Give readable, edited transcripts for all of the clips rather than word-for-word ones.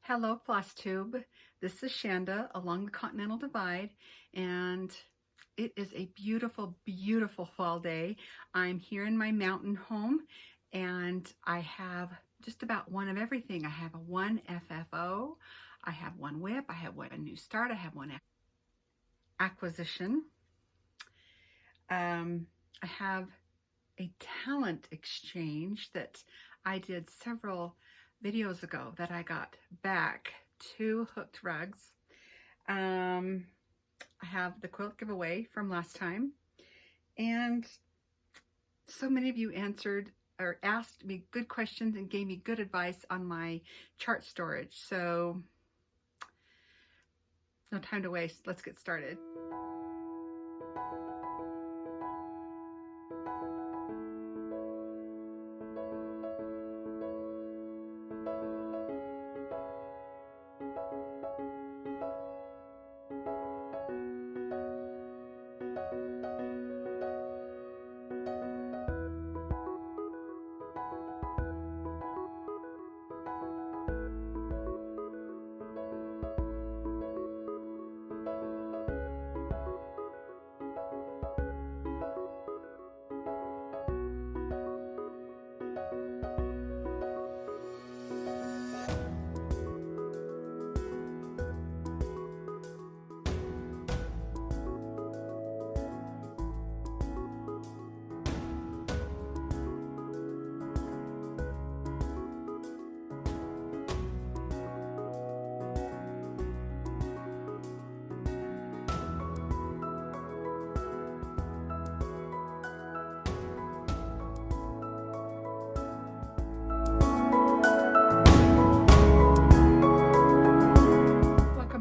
Hello, FlossTube. This is Shanda along the Continental Divide, and it is a beautiful, beautiful fall day. I'm here in my mountain home, and I have just about one of everything. I have one FFO, I have one whip, I have one new start, I have one acquisition. I have a talent exchange that I did several videos ago that I got back, 2 hooked rugs. I have the quilt giveaway from last time, and so many of you answered or asked me good questions and gave me good advice on my chart storage. So no time to waste, let's get started.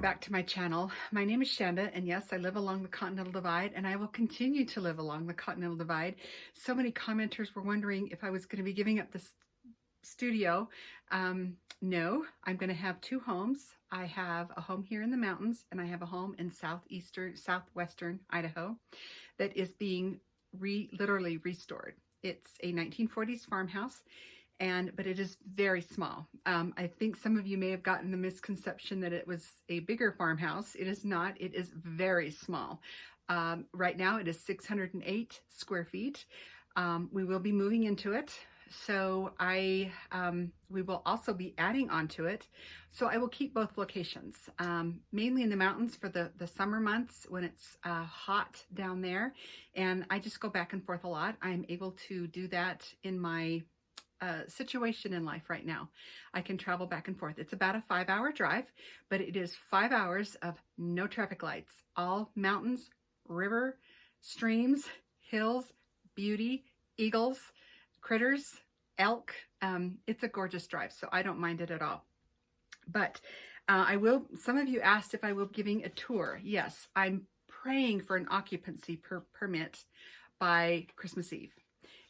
Back to my channel. My name is Shanda, and yes, I live along the Continental Divide, and I will continue to live along the Continental Divide. So many commenters were wondering if I was going to be giving up this studio. No, I'm going to have 2 homes. I have a home here in the mountains, and I have a home in southwestern Idaho that is being literally restored. It's a 1940s farmhouse, but it is very small. I think some of you may have gotten the misconception that it was a bigger farmhouse. It is not. It is very small. Right now it is 608 square feet. We will be moving into it. So we will also be adding onto it. So I will keep both locations, mainly in the mountains for the summer months when it's hot down there. And I just go back and forth a lot. I'm able to do that in my situation in life right now. I can travel back and forth. It's about a 5-hour drive, but it is 5 hours of no traffic lights, all mountains, river, streams, hills, beauty, eagles, critters, elk. It's a gorgeous drive, so I don't mind it at all. But some of you asked if I will be giving a tour. Yes, I'm praying for an occupancy permit by Christmas Eve.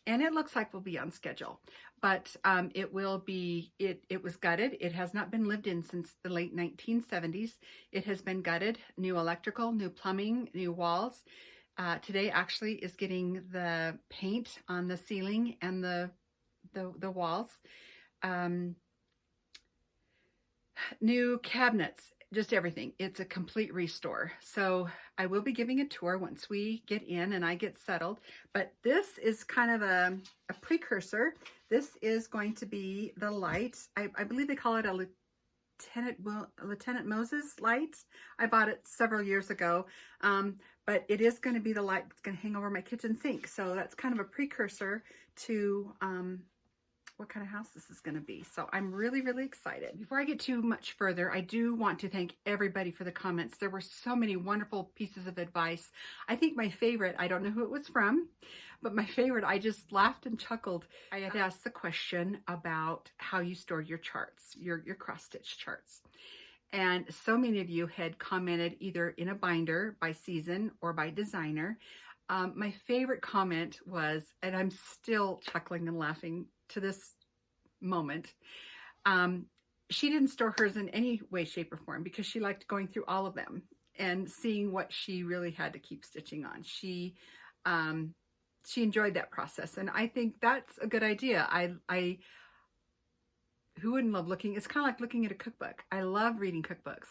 And it looks like we'll be on schedule, but it will be, it was gutted. It has not been lived in since the late 1970s. It has been gutted, new electrical, new plumbing, new walls. Today actually is getting the paint on the ceiling and the walls. New cabinets, just everything. It's a complete restore. So I will be giving a tour once we get in and I get settled, but this is kind of a precursor. This is going to be the light. I believe they call it a Lieutenant Moses light. I bought it several years ago, but it is going to be the light that's going to hang over my kitchen sink. So that's kind of a precursor to what kind of house this is going to be. So I'm really, really excited. Before I get too much further, I do want to thank everybody for the comments. There were so many wonderful pieces of advice. I think my favorite, I don't know who it was from, but my favorite, I just laughed and chuckled. I had asked the question about how you stored your charts, your cross-stitch charts. And so many of you had commented either in a binder by season or by designer. My favorite comment was, and I'm still chuckling and laughing to this moment, she didn't store hers in any way, shape, or form because she liked going through all of them and seeing what she really had to keep stitching on. She enjoyed that process, and I think that's a good idea. who wouldn't love looking? It's kind of like looking at a cookbook. I love reading cookbooks.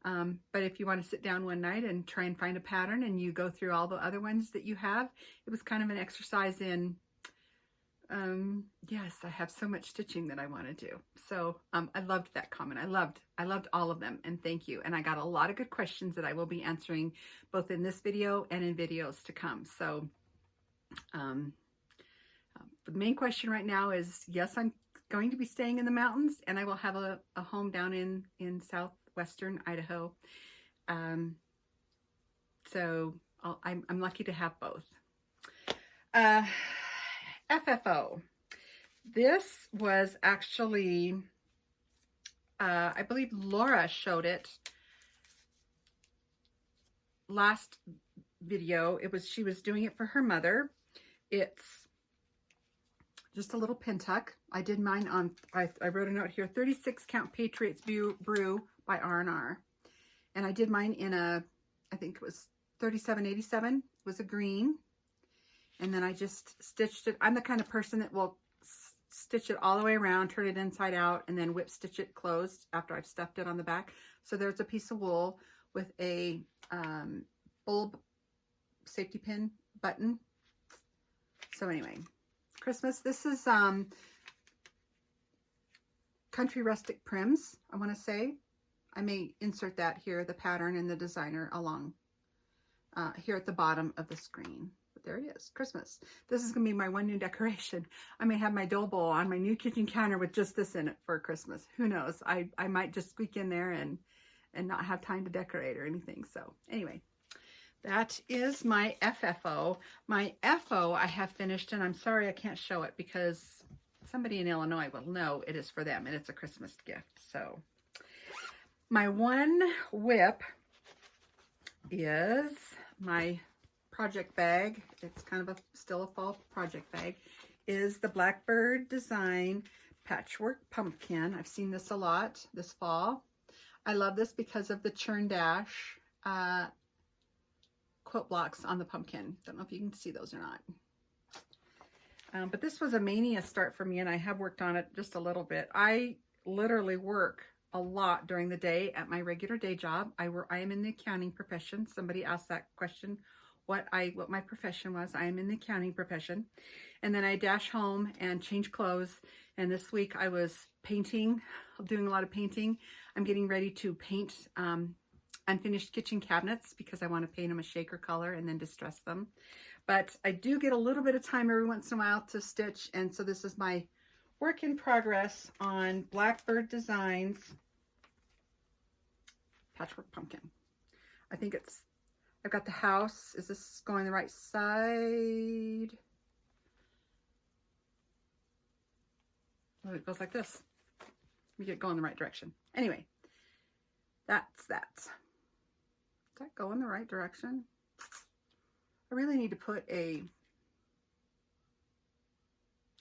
But if you want to sit down one night and try and find a pattern and you go through all the other ones that you have, it was kind of an exercise in, yes, I have so much stitching that I want to do. So I loved that comment. I loved all of them, and thank you. And I got a lot of good questions that I will be answering both in this video and in videos to come. So the main question right now is, yes, I'm going to be staying in the mountains, and I will have a home down in southwestern Idaho. So I'm lucky to have both. FFO. This was actually, I believe Laura showed it last video. She was doing it for her mother. It's just a little pin tuck. I did mine on, I wrote a note here, 36 count Patriots Brew by R&R. And I did mine in a, I think it was 3787, it was a green. And then I just stitched it. I'm the kind of person that will stitch it all the way around, turn it inside out, and then whip stitch it closed after I've stuffed it on the back. So there's a piece of wool with a bulb safety pin button. So anyway, Christmas. This is Country Rustic Prims, I want to say. I may insert that here, the pattern and the designer along here at the bottom of the screen. But there it is, Christmas. This is going to be my one new decoration. I may have my dough bowl on my new kitchen counter with just this in it for Christmas. Who knows? I might just squeak in there and not have time to decorate or anything. So anyway, that is my FFO. My FO I have finished, and I'm sorry I can't show it because somebody in Illinois will know it is for them, and it's a Christmas gift. So my one whip is my project bag. It's kind of still a fall project bag. Is the Blackbird Design Patchwork Pumpkin. I've seen this a lot this fall. I love this because of the churn dash quilt blocks on the pumpkin. Don't know if you can see those or not. But this was a mania start for me, and I have worked on it just a little bit. I literally work a lot during the day at my regular day job. I am in the accounting profession. Somebody asked that question, what my profession was. I am in the accounting profession. And then I dash home and change clothes. And this week I was painting, doing a lot of painting. I'm getting ready to paint unfinished kitchen cabinets because I want to paint them a shaker color and then distress them. But I do get a little bit of time every once in a while to stitch. And so this is my work in progress on Blackbird Designs Patchwork Pumpkin. I think I've got the house. Is this going the right side? Oh, it goes like this. We get going the right direction. Anyway, that's that. Does that go in the right direction? I really need to put yeah,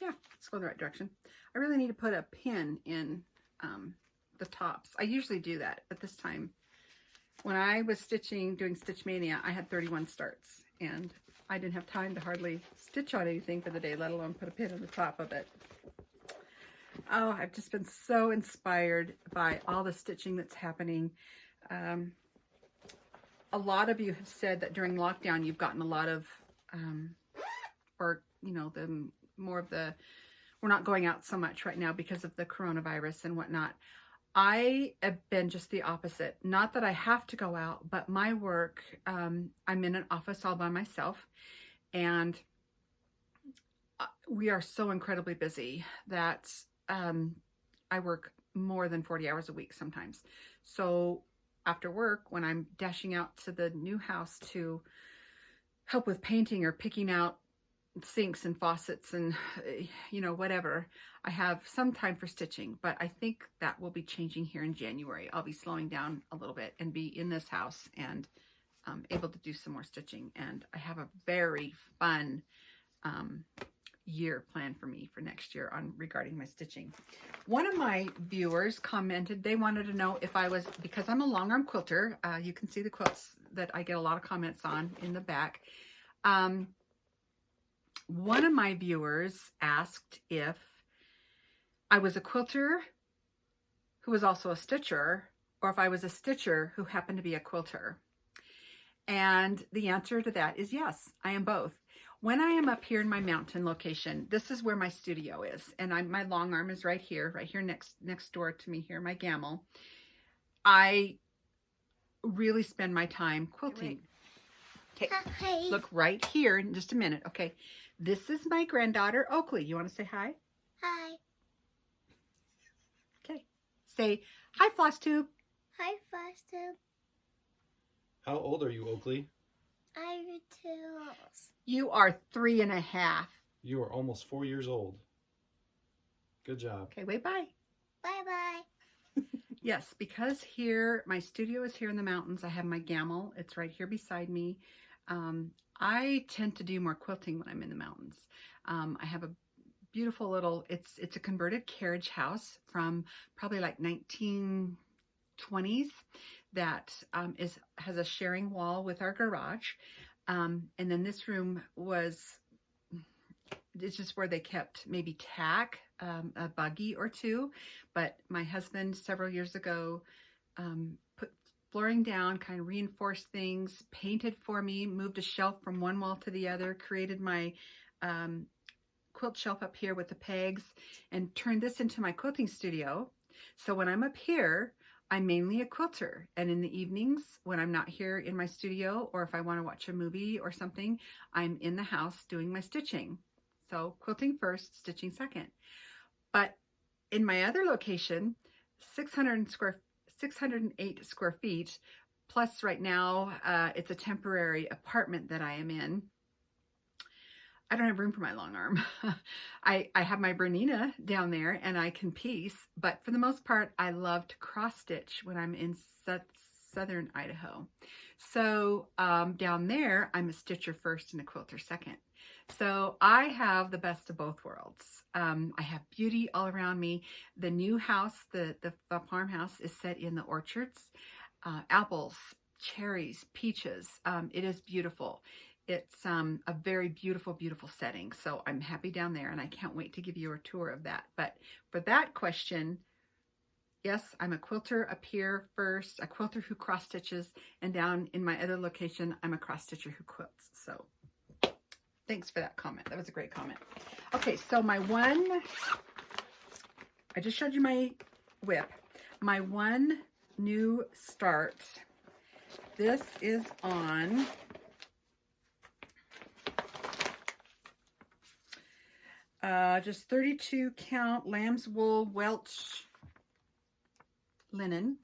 let's go in the right direction. I really need to put a pin in the tops. I usually do that at this time. When I was doing Stitch Mania, I had 31 starts, and I didn't have time to hardly stitch on anything for the day, let alone put a pin on the top of it. Oh, I've just been so inspired by all the stitching that's happening. A lot of you have said that during lockdown, you've gotten a lot of, or, you know, we're not going out so much right now because of the coronavirus and whatnot. I have been just the opposite. Not that I have to go out, but my work, I'm in an office all by myself, and we are so incredibly busy that I work more than 40 hours a week sometimes. So after work, when I'm dashing out to the new house to help with painting or picking out sinks and faucets and, you know, whatever, I have some time for stitching, but I think that will be changing here in January. I'll be slowing down a little bit and be in this house and able to do some more stitching. And I have a very fun year planned for me for next year regarding my stitching. One of my viewers commented, they wanted to know if I was, because I'm a long arm quilter, you can see the quilts that I get a lot of comments on in the back. One of my viewers asked if I was a quilter who was also a stitcher, or if I was a stitcher who happened to be a quilter. And the answer to that is yes, I am both. When I am up here in my mountain location, this is where my studio is. And my long arm is right here next door to me here, my gamel. I really spend my time quilting. Okay, hi. Look right here in just a minute. Okay, this is my granddaughter, Oakley. You want to say hi? Hi. Okay, say hi, FlossTube. Hi, FlossTube. How old are you, Oakley? I'm 2. You are 3.5. You are almost 4 years old. Good job. Okay, wait, bye. Bye-bye. Yes, because here, my studio is here in the mountains. I have my gamel. It's right here beside me. I tend to do more quilting when I'm in the mountains. I have a beautiful little, it's a converted carriage house from probably like 1920s that has a sharing wall with our garage. And then this room it's just where they kept maybe tack, a buggy or two. But my husband several years ago put flooring down, kind of reinforced things, painted for me, moved a shelf from one wall to the other, created my quilt shelf up here with the pegs, and turned this into my quilting studio. So when I'm up here, I'm mainly a quilter, and in the evenings when I'm not here in my studio, or if I want to watch a movie or something, I'm in the house doing my stitching. So quilting first, stitching second. But in my other location, 608 square feet, plus right now it's a temporary apartment that I am in. I don't have room for my long arm. I have my Bernina down there and I can piece, but for the most part, I love to cross stitch when I'm in southern Idaho. So down there, I'm a stitcher first and a quilter second. So I have the best of both worlds. I have beauty all around me. The new house, the farmhouse is set in the orchards, apples, cherries, peaches. It is beautiful. It's a very beautiful, beautiful setting. So I'm happy down there and I can't wait to give you a tour of that. But for that question, yes, I'm a quilter up here first, a quilter who cross stitches, and down in my other location, I'm a cross stitcher who quilts. So thanks for that comment. That was a great comment. Okay, so I just showed you my whip. My one new start, this is on just 32 count lamb's wool Welch linen.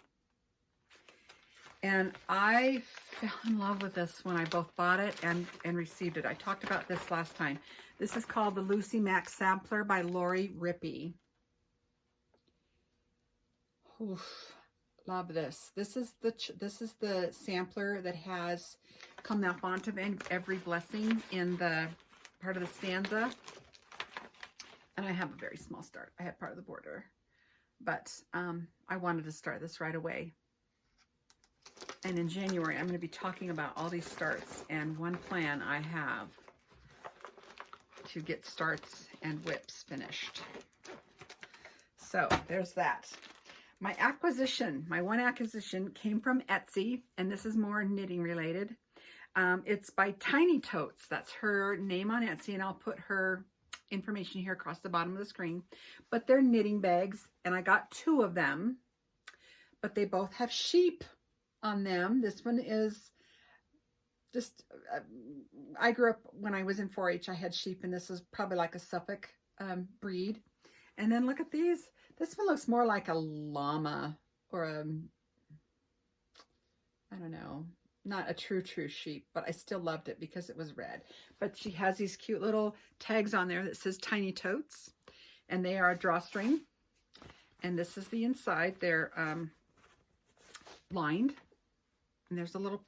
And I fell in love with this when I both bought it and received it. I talked about this last time. This is called the Lucy Mac Sampler by Lori Rippy. Oof, love this. This is the sampler that has come now font of every blessing in the part of the stanza. And I have a very small start. I have part of the border, but I wanted to start this right away. And in January, I'm going to be talking about all these starts and one plan I have to get starts and whips finished. So there's that. My one acquisition came from Etsy, and this is more knitting related. It's by Tiny Totes. That's her name on Etsy, and I'll put her information here across the bottom of the screen. But they're knitting bags, and I got 2 of them, but they both have sheep on them. This one is just, I grew up when I was in 4-H, I had sheep, and this is probably like a Suffolk breed. And then look at these. This one looks more like a llama or I don't know, not a true sheep, but I still loved it because it was red. But she has these cute little tags on there that says Tiny Totes, and they are a drawstring. And this is the inside. They're lined, and there's a little,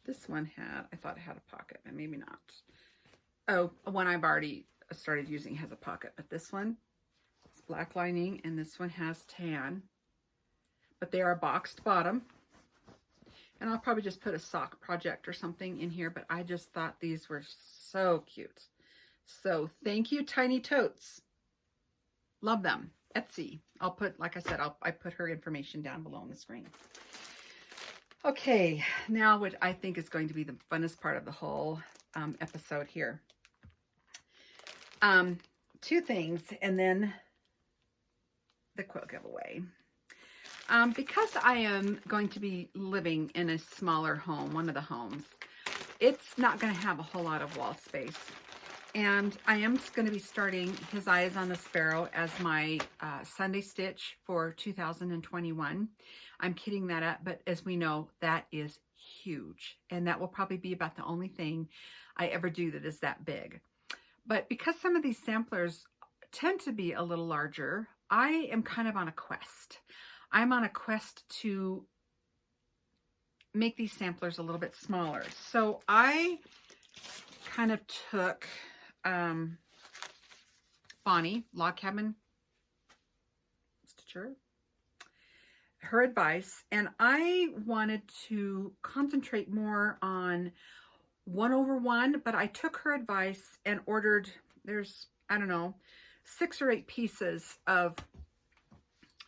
this one I thought it had a pocket, but maybe not. Oh, one I've already started using has a pocket, but this one is black lining, and this one has tan, but they are boxed bottom. And I'll probably just put a sock project or something in here, but I just thought these were so cute. So thank you, Tiny Totes. Love them. Etsy. I'll put, like I said, I put her information down below on the screen. Okay, now what I think is going to be the funnest part of the whole episode here. Two things, and then the quilt giveaway. Because I am going to be living in a smaller home, one of the homes, it's not going to have a whole lot of wall space. And I am going to be starting His Eyes on the Sparrow as my Sunday stitch for 2021. I'm kidding that up, but as we know, that is huge. And that will probably be about the only thing I ever do that is that big. But because some of these samplers tend to be a little larger, I am kind of on a quest. I'm on a quest to make these samplers a little bit smaller. So I kind of took Bonnie, Log Cabin Stitcher, her advice, and I wanted to concentrate more on 1/1, but I took her advice and ordered, there's, I don't know, 6 or 8 pieces of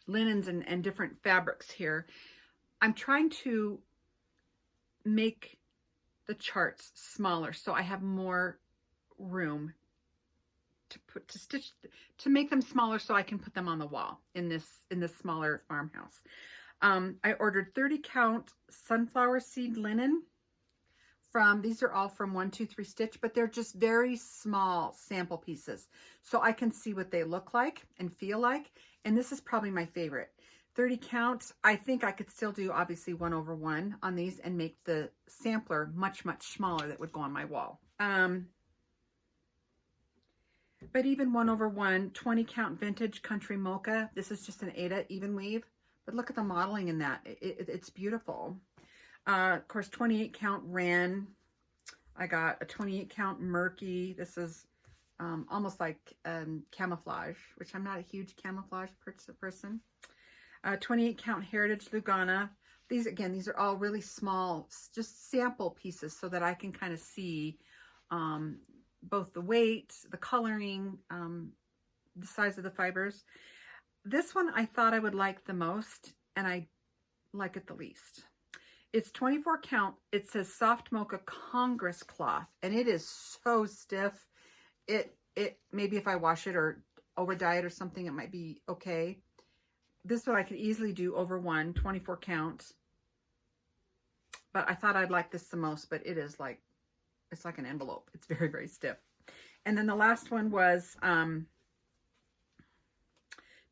linens and different fabrics here. I'm trying to make the charts smaller so I have more room to stitch, to make them smaller so I can put them on the wall in this smaller farmhouse. I ordered 30 count sunflower seed linen from, these are all from 1-2-3 Stitch, but they're just very small sample pieces so I can see what they look like and feel like. And this is probably my favorite. 30 count. I think I could still do obviously 1/1 on these and make the sampler much, much smaller that would go on my wall. But even 1/1, 20 count vintage country mocha. This is just an Aida even weave, but look at the modeling in that. It's beautiful. Of course, 28 count Wren. I got a 28 count Murky. This is almost like camouflage, which I'm not a huge camouflage person. 28 count Heritage Lugana. These, again, these are all really small, just sample pieces so that I can kind of see both the weight, the coloring, the size of the fibers. This one I thought I would like the most, and I like it the least. It's 24 count. It says Soft Mocha Congress cloth, and it is so stiff. It maybe if I wash it or over dye it or something, it might be okay. This one I could easily do over 24 count. But I thought I'd like this the most, but it is like, it's like an envelope. It's very, very stiff. And then the last one was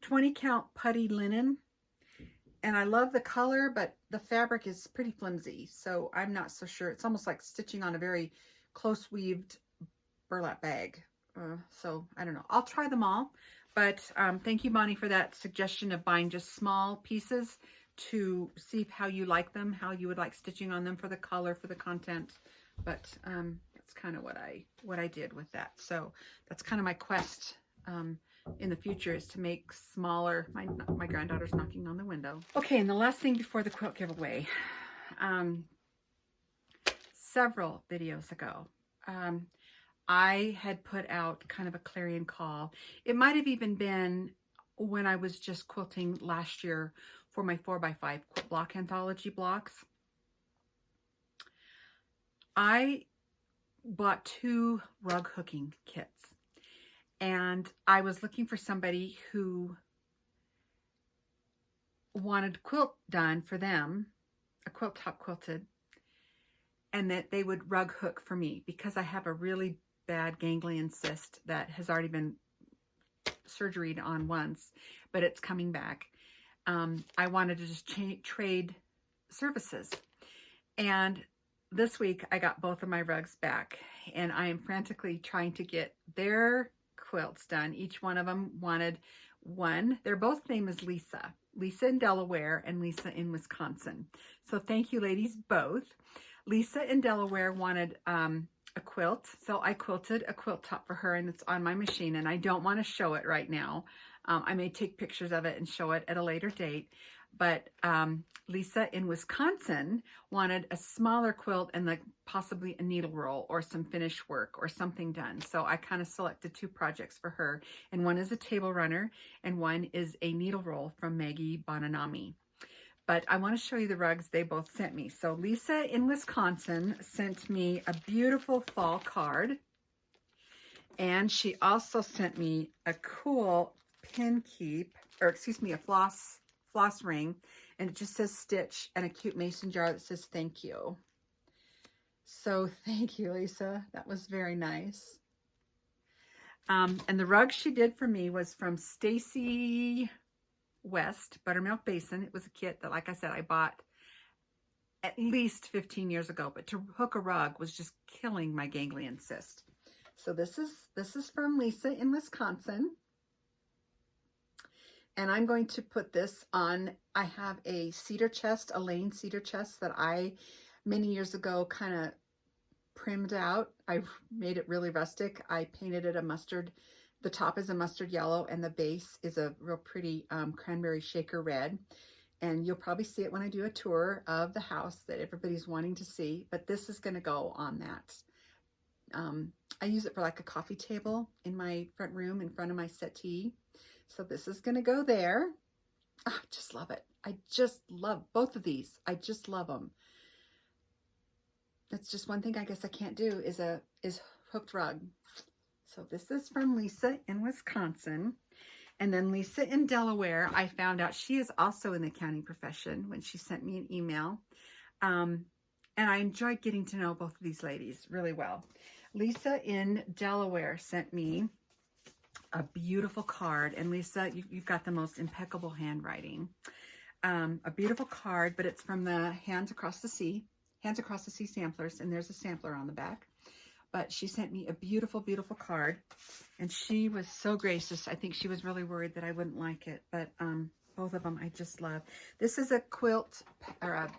20 count putty linen. And I love the color, but the fabric is pretty flimsy. So I'm not so sure. It's almost like stitching on a very close weaved burlap bag. So I don't know. I'll try them all. But thank you, Bonnie, for that suggestion of buying just small pieces to see how you like them, how you would like stitching on them for the color, for the content. But that's kind of what I did with that. So that's kind of my quest in the future, is to make smaller. My granddaughter's knocking on the window. Okay, and the last thing before the quilt giveaway. Several videos ago, I had put out kind of a clarion call. It might have even been when I was just quilting last year for my 4x5 quilt block anthology blocks. I bought 2 rug hooking kits, and I was looking for somebody who wanted quilt done for them, a quilt top quilted, and that they would rug hook for me because I have a really bad ganglion cyst that has already been surgeried on once, but it's coming back. I wanted to just trade services. And this week I got both of my rugs back, and I am frantically trying to get their quilts done. Each one of them wanted one. Their both name is Lisa. Lisa in Delaware and Lisa in Wisconsin. So thank you, ladies, both. Lisa in Delaware wanted a quilt, so I quilted a quilt top for her, and it's on my machine, and I don't want to show it right now. I may take pictures of it and show it at a later date, But Lisa in Wisconsin wanted a smaller quilt and like possibly a needle roll or some finish work or something done. So I kind of selected 2 projects for her, and one is a table runner and one is a needle roll from Maggie Bonanami. But I want to show you the rugs they both sent me. So Lisa in Wisconsin sent me a beautiful fall card, and she also sent me a cool pin keep, or excuse me, a floss ring, and it just says Stitch, and a cute mason jar that says thank you. So thank you, Lisa. That was very nice. And the rug she did for me was from Stacy West, Buttermilk Basin. It was a kit that, like I said, I bought at least 15 years ago, but to hook a rug was just killing my ganglion cyst. So this is from Lisa in Wisconsin. And I'm going to put this on. I have a cedar chest, a Lane cedar chest that I, many years ago, kind of primmed out. I made it really rustic. I painted it a mustard. The top is a mustard yellow and the base is a real pretty cranberry shaker red. And you'll probably see it when I do a tour of the house that everybody's wanting to see. But this is going to go on that. I use it for like a coffee table in my front room in front of my settee. So this is going to go there. Oh, I just love it. I just love both of these. I just love them. That's just one thing I guess I can't do is hooked rug. So this is from Lisa in Wisconsin. And then Lisa in Delaware, I found out she is also in the accounting profession when she sent me an email. And I enjoyed getting to know both of these ladies really well. Lisa in Delaware sent me a beautiful card. And Lisa, you've got the most impeccable handwriting. A beautiful card, but it's from the Hands Across the Sea samplers. And there's a sampler on the back. But she sent me a beautiful, beautiful card. And she was so gracious. I think she was really worried that I wouldn't like it. But both of them I just love. This is a quilt or a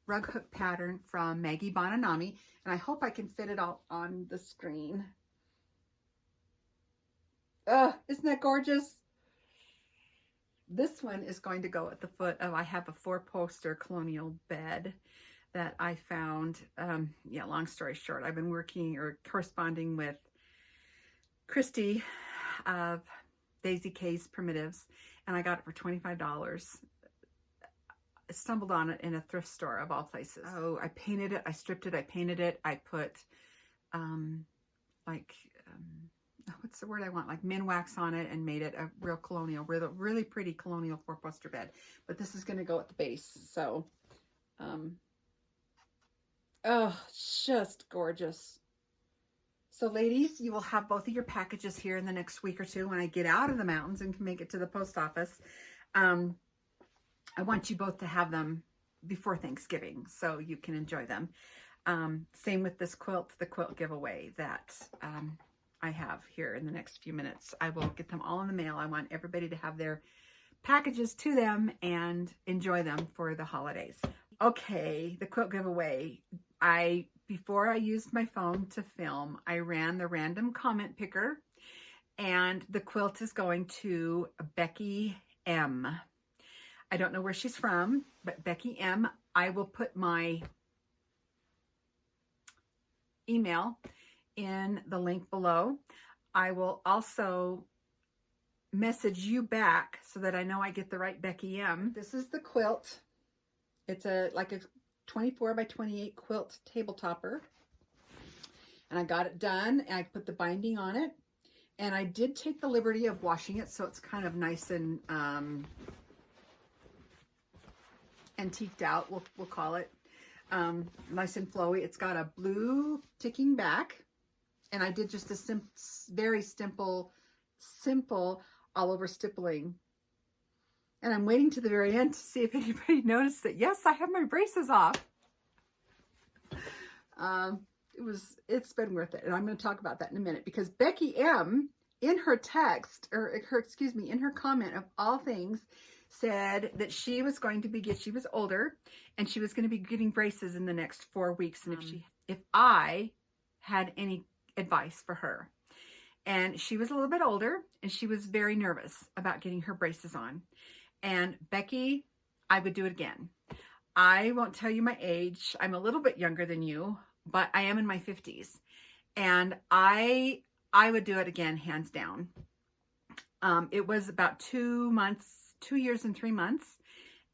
rug hook pattern from Maggie Bonanami. And I hope I can fit it all on the screen. Oh, isn't that gorgeous? This one is going to go at the foot of, I have a 4-poster colonial bed that I found. Yeah, long story short, I've been working or corresponding with Christy of Daisy K's Primitives, and I got it for $25. I stumbled on it in a thrift store of all places. Oh, I painted it, I stripped it, I painted it, I put what's the word I want? Like minwax on it and made it a real colonial, really pretty colonial 4-poster bed. But this is going to go at the base. So, oh, just gorgeous. So ladies, you will have both of your packages here in the next week or two when I get out of the mountains and can make it to the post office. I want you both to have them before Thanksgiving so you can enjoy them. Same with this quilt, the quilt giveaway that I have here in the next few minutes. I will get them all in the mail. I want everybody to have their packages to them and enjoy them for the holidays. Okay, the quilt giveaway. Before I used my phone to film, I ran the random comment picker, and the quilt is going to Becky M. I don't know where she's from, but Becky M. I will put my email in the link below. I will also message you back so that I know I get the right Becky M. This is the quilt. It's like a 24 by 28 quilt table topper. And I got it done and I put the binding on it. And I did take the liberty of washing it so it's kind of nice and antiqued out, we'll call it. Nice and flowy. It's got a blue ticking back. And I did just a very simple all over stippling. And I'm waiting to the very end to see if anybody noticed that, yes, I have my braces off. It's been worth it. And I'm going to talk about that in a minute, because Becky M, in her text, in her comment of all things, said that she was going to she was older and she was going to be getting braces in the next 4 weeks. And if I had any advice for her. And she was a little bit older and she was very nervous about getting her braces on. And Becky, I would do it again. I won't tell you my age. I'm a little bit younger than you, but I am in my 50s. And I would do it again, hands down. It was about 2 years and 3 months.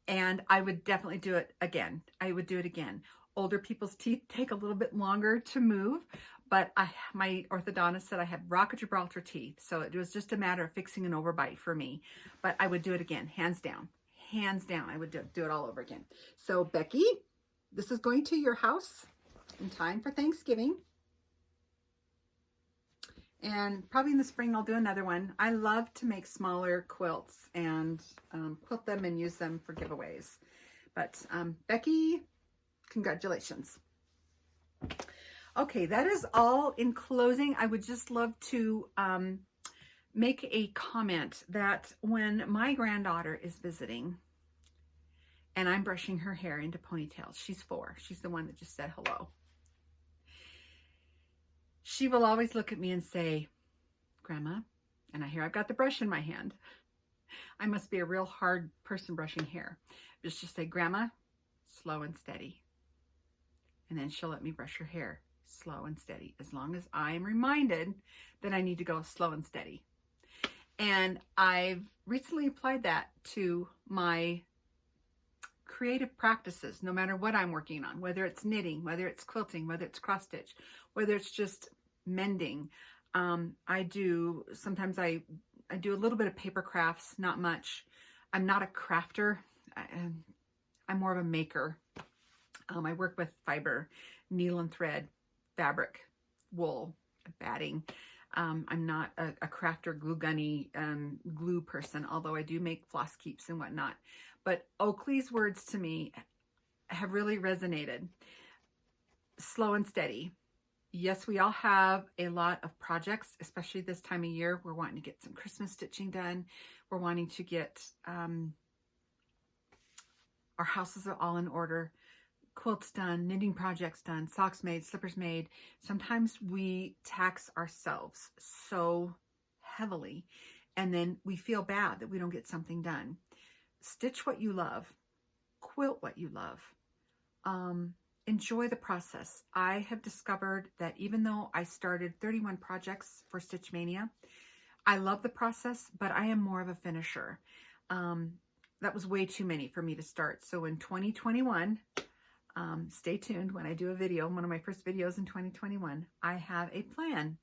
And I would definitely do it again. I would do it again. Older people's teeth take a little bit longer to move, but my orthodontist said I had rock of Gibraltar teeth. So it was just a matter of fixing an overbite for me. But I would do it again, hands down. Hands down, I would do it all over again. So Becky, this is going to your house in time for Thanksgiving. And probably in the spring, I'll do another one. I love to make smaller quilts and quilt them and use them for giveaways. But Becky, congratulations. Okay, that is all. In closing, I would just love to make a comment that when my granddaughter is visiting and I'm brushing her hair into ponytails, she's 4. She's the one that just said hello. She will always look at me and say, Grandma, and I hear I've got the brush in my hand. I must be a real hard person brushing hair. Just say, Grandma, slow and steady. And then she'll let me brush her hair slow and steady, as long as I'm reminded that I need to go slow and steady. And I've recently applied that to my creative practices, no matter what I'm working on, whether it's knitting, whether it's quilting, whether it's cross stitch, whether it's just mending. Sometimes I do a little bit of paper crafts, not much. I'm not a crafter. I'm more of a maker. I work with fiber, needle and thread, fabric, wool, batting. I'm not a crafter, glue gunny, glue person, although I do make floss keeps and whatnot. But Oakley's words to me have really resonated. Slow and steady. Yes, we all have a lot of projects, especially this time of year. We're wanting to get some Christmas stitching done. We're wanting to get our houses are all in order. Quilts done, knitting projects done, socks made, slippers made. Sometimes we tax ourselves so heavily, and then we feel bad that we don't get something done. Stitch what you love. Quilt what you love. Enjoy the process. I have discovered that even though I started 31 projects for Stitch Mania, I love the process, but I am more of a finisher. That was way too many for me to start. So in 2021, stay tuned when I do a video, one of my first videos in 2021, I have a plan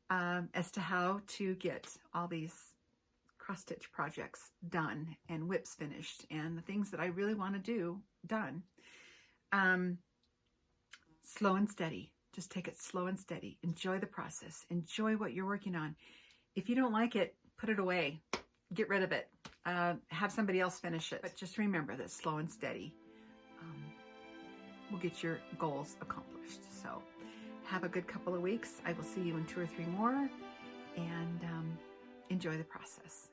as to how to get all these cross-stitch projects done and whips finished and the things that I really want to do done. Slow and steady. Just take it slow and steady. Enjoy the process. Enjoy what you're working on. If you don't like it, put it away. Get rid of it. Have somebody else finish it. But just remember that slow and steady will get your goals accomplished. So have a good couple of weeks. I will see you in 2 or 3 more, and enjoy the process.